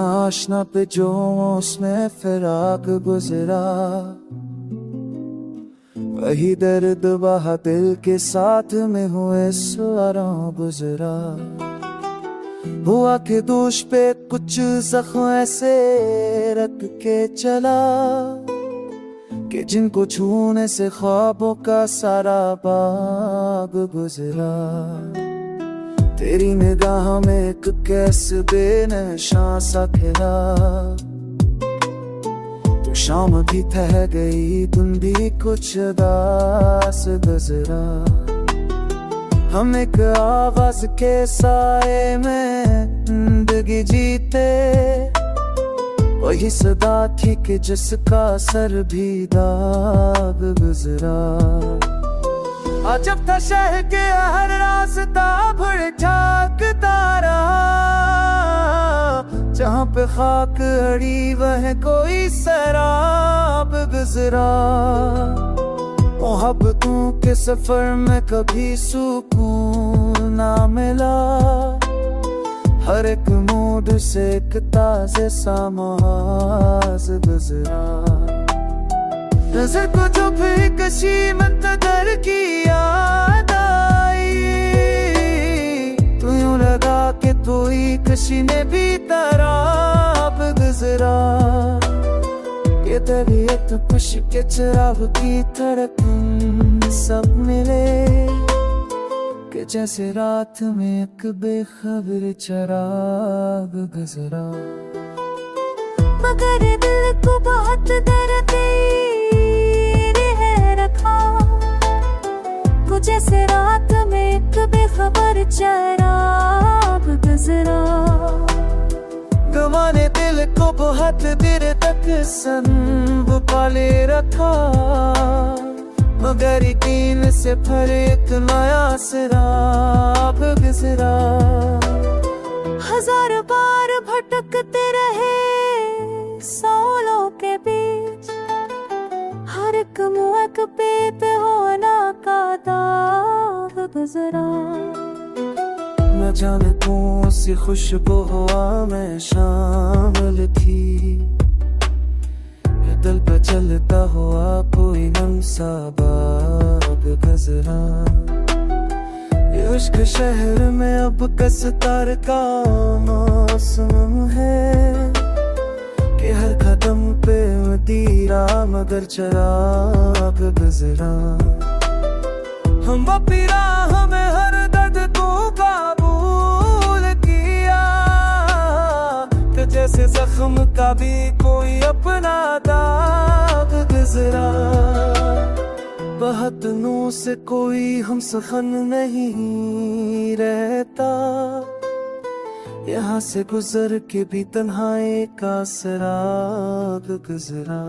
आशना पे जो उसमें फिराक गुजरा, वही दर्द वहा दिल के साथ में हुए सवारों गुजरा। हुआ के दोष पे कुछ जख्म ऐसे रख के चला कि जिनको छूने से ख्वाबों का सारा बाग गुजरा। तेरी निगाह में एक कैसे बेनशा सा खिला, तो शाम भी ठह गई तुम भी कुछ उदास गुजरा। हम एक आवाज के साए में जिंदगी जीते, वही सदा थी कि जिसका सर भी दाग गुजरा। जब था शहर के हर रास्ता भड़काता रहा, जहाँ पे खाक अड़ी वह कोई सराब गुजरा। मोहब्बतों के सफर में कभी सुकून ना मिला, हर एक मूड से एक ताज़े सा मुहाज गुजरा। नजर को जो भी कशी मंतदर की याद आई, तू यूं लगा के तू ही कशी ने भी तराब गुजरा। ये तबीयत खुश के चिराग की धड़कन सब मिले, कि जैसे रात में एक बेखबर चिराग गुजरा। मगर दिल को बहुत दर्द है रखा, कुछ ऐसे रात में एक बेखबर चिराग गुजरा। गवाने दिल को बहुत देर तक संग पाले रखा, मगर यकीन से भरे एक नया सिराग गुजरा। हजार बार भटकते रहे सालों के बीच, हर एक मुहक पे होना का दाग गुजरा। न जाने कौन सी खुशबू हवा में शामिल थी, दिल पे चलता हुआ कोई नम सा बाग गुजरा। ये इश्क शहर में अब कसतार का मौसम है, कि हर कदम पे मदीरा मगर चराग गुजरा। हम अपनी राह में हर दर्द को काबूल किया, तो जैसे जख्म का भी कोई अपना दाग गुजरा। बहुत नू से कोई हम सखन नहीं रहता, यहाँ से गुजर के भी तन्हाई का सराग गुजरा।